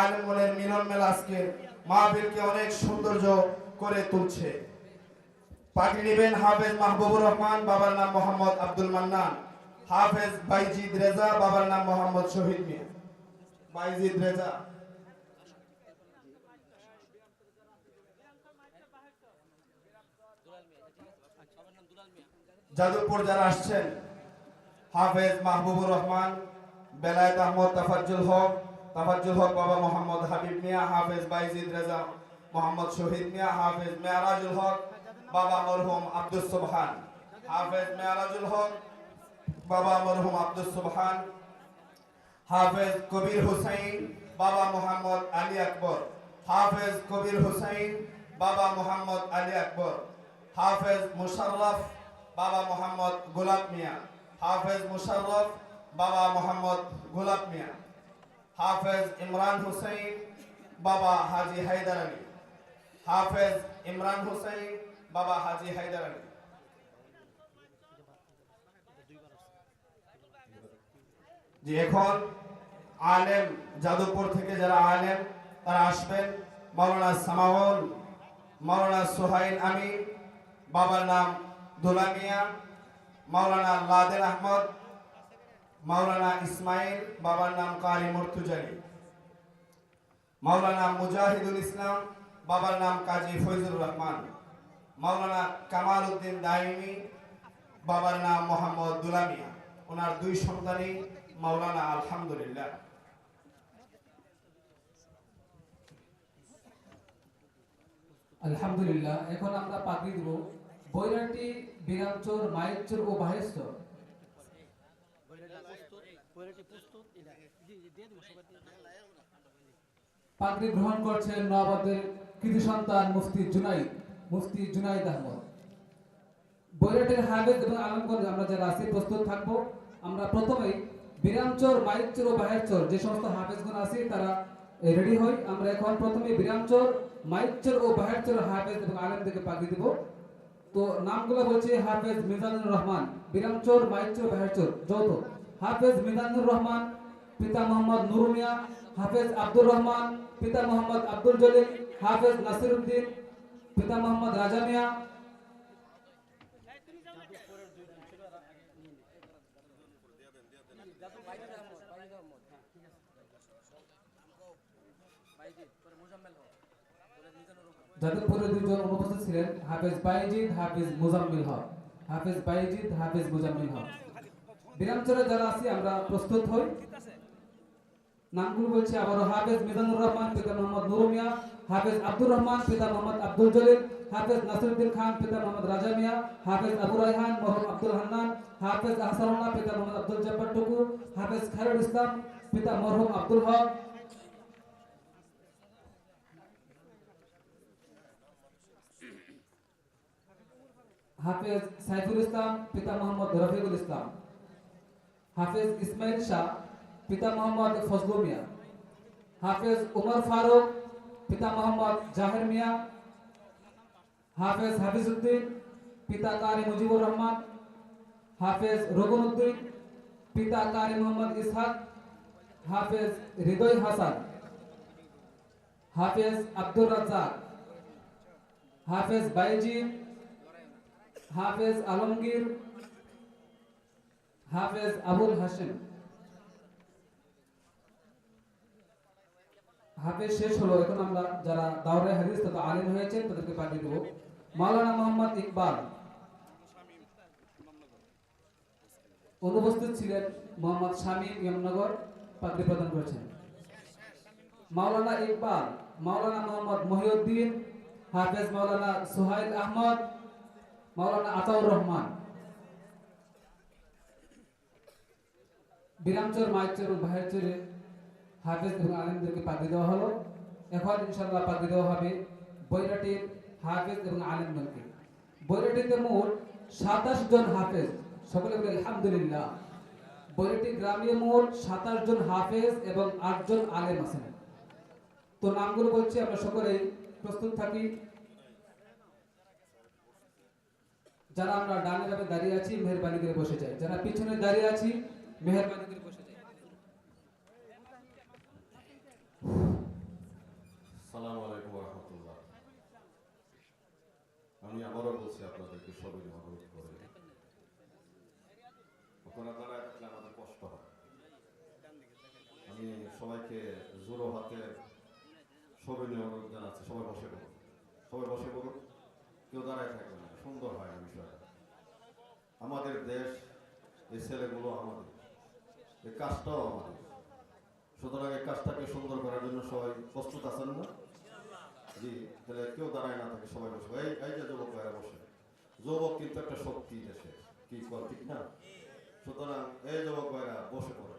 আলেমগণের মিলন মেলা আজকের মাহফিলকে অনেক সৌন্দর্য করে তুলছে। পাখি নেবেন হাফেজ মাহবুবুর রহমান, বাবার নাম মোহাম্মদ আব্দুল মান্নান। হাফেজ বাইজিদ রেজা, বাবার নাম মোহাম্মদ শহীদ মিয়া। বাইজিদ রেজা। যাদবপুর যারা আসছেন, হাফেজ মাহবুবুর রহমান, বেলায়েত আহমদ তাফাজ্জুল হক বাবা মোহাম্মদ হাবিব মিয়া। হাফেজ বাইজিদ রেজা মোহাম্মদ শহীদ মিয়া। হাফেজ মেয়ারাজুল হক, বাবা মরহুম আব্দুস সুবহান। হাফেজ মেয়ারাজুল হক, বাবা মরহুম আব্দুস সুবহান। হাফেজ কবির হুসাইন, বাবা মোহাম্মদ আলী আকবর। হাফেজ কবির হুসাইন, বাবা মোহাম্মদ আলী আকবর। হাফেজ মুশাররফ, বাবা মোহাম্মদ গোলাপ মিয়া। হাফেজ মুশাররফ, বাবা মোহাম্মদ গোলাপ মিয়া। হাফেজ ইমরান হুসাইন, বাবা হাজি হায়দার আলী। হাফেজ ইমরান হুসাইন, বাবা হাজি হায়দার আলী। যে এখন আলেম যাদবপুর থেকে যারা আলেম তারা আসবেন। মাওলানা সামাউল, মাওলানা সোহাইল আমিন, বাবার নাম দুলা মিয়া। মাওলানা লাদেন আহমদ, মাওলানা ইসমাইল, বাবার নাম কারি মুর্তুজালি। মাওলানা মুজাহিদুল ইসলাম, বাবার নাম কাজী ফয়জুর রহমান। মাওলানা কামাল উদ্দিন দাইমি, বাবার নাম মোহাম্মদ দুলা মিয়া। ওনার দুই সন্তানই মাওলানা। আলহামদুলিল্লাহ। আলহামদুলিল্লাহ। এখন আমরা পাগড়ি দিব বৈরাটি, বিরামচর, মাইকচর ও বাহেশ্বর। পাগড়ি গ্রহণ করছেন নওয়াবাদের কৃতি সন্তান মুফতি জুনাইদ আহমদ। বৈরাটের হাফেজ এবং আলমগঞ্জ আমরা যারা আছি প্রস্তুত থাকবো। আমরা প্রথমেই বিরামচর, মাইকচর ও বাহেশ্বর যে সমস্ত হাফেজগণ আছে তারা রেডি হই। আমরা এখন প্রথমে বিরামচর, মাইকচর ও বাহেশ্বর হাফেজ এবং আলেমদেরকে পাগড়ি দিব। তো নামগুলো বলছে হাফেজ মিজানুর রহমান, বিরামচর, মাইকচর, বাহেশ্বর যৌথ। হাফেজ মিজানুর রহমান, পিতা মোহাম্মদ নুরু মিয়া। হাফেজ আব্দুর রহমান, পিতা মোহাম্মদ আব্দুল জলিল। হাফেজ নাসিরউদ্দিন, পিতা মোহাম্মদ রাজা মিয়া। যাদবপুরের দুজন অনুপস্থিত ছিলেন হাফেজ বাইজিদ, হাফেজ মুজাম্মিল হক। হাফেজ বাইজিদ, হাফেজ মুজাম্মিল হক। বিরামচরে যারা আছি আমরা প্রস্তুত হই। নামগুলো বলছি আবারও। হাফেজ মিজানুর রহমান, পিতা মোহাম্মদ নুরু মিয়া। হাফেজ আব্দুর রহমান, পিতা মোহাম্মদ আব্দুল জলিল। হাফেজ নাসিরউদ্দিন খান, পিতা মোহাম্মদ রাজা মিয়া। হাফেজ আবু রায়হান, মরহুম আব্দুল হান্নান। হাফেজ আহসানুল্লাহ, পিতা মোহাম্মদ আব্দুল জব্বার টুকু। হাফেজ খায়রুল ইসলাম, পিতা মরহুম আব্দুল হক। হাফেজ সাইফুল ইসলাম, পিতা মোহাম্মদ রফিকুল ইসলাম। হাফেজ ইসমাইল শাহ, পিতা মোহাম্মদ ফজলু মিয়া। হাফেজ উমর ফারুক, পিতা মোহাম্মদ জাহের মিয়া। হাফেজ হাফিজউদ্দিন, পিতা কারি মুজিবুর রহমান। হাফেজ রগুনউদ্দিন, পিতা কারি মোহাম্মদ ইসহাক। হাফেজ হৃদয় হাসান। হাফেজ আব্দুর রাজ্জাক। হাফেজ বাইজিদ। হাফেজ আলমগীর। হাফেজ আবুল হাসিম। হাফেজ শেষ হলো। এখন আমরা যারা দাওরায়ে হাদিস তথা আলেম হয়েছেন তাদেরকে পাঠিয়ে দেব। মাওলানা মোহাম্মদ ইকবাল। অনুপস্থিত ছিলেন মোহাম্মদ শামীম ইমামনগর, পাগড়ি প্রদান করেছেন। মাওলানা ইকবাল, মাওলানা মোহাম্মদ মহিউদ্দিন। হাফেজ মাওলানা সোহাইল আহমদ, মাওলানা আতাউর রহমান। বিরামচর, মাইকচর ও বাহেশ্বরে হাফেজ এবং আলেমদেরকে পাগড়ি দেওয়া হলো। এখন ইনশাআল্লাহ পাগড়ি দেওয়া হবে বৈরাটির হাফেজ এবং আলেমদেরকে। বৈরাটিতে মোট 27 জন হাফেজ। সকলে বলে আলহামদুলিল্লাহ। বৈরাটি গ্রামে মোট 27 জন হাফেজ এবং 8 জন আলেম আছেন। তো নামগুলো বলছি, আমরা সকলেই প্রস্তুত থাকি। যারা আমরা ডানে বামে দাঁড়িয়ে আছি মেহেরবানি করে বসে যাই, যারা পিছনে দাঁড়িয়ে আছি মেহেরবানি করে বসে যাই। আমি আবারও বলছি আপনাদেরকে সবাই অনুরোধ করে ওখানে দাঁড়ায় থাকলে আমাদের কষ্ট হয়। আমি সবাইকে জোরো হাতে সবিনয় অনুরোধ জানাচ্ছি, সবাই বসে পড়ুন, সবাই বসে পড়ুন, কেউ দাঁড়ায় থাকবে না, সুন্দর হয় না বিষয়টা। আমাদের দেশ, এই ছেলেগুলো আমাদের, এই কাজটাও আমাদের, সুতরাং এই কাজটাকে সুন্দর করার জন্য সবাই প্রস্তুত আছেন না? জি, তাহলে কেউ দাঁড়ায় না থাকে, সবাই বসে। এই যে যুবক ভাইরা বসে, যুবক কিন্তু একটা শক্তি দেশে, কি কর ঠিক না? সুতরাং এই যুবক ভাইরা বসে পড়ে।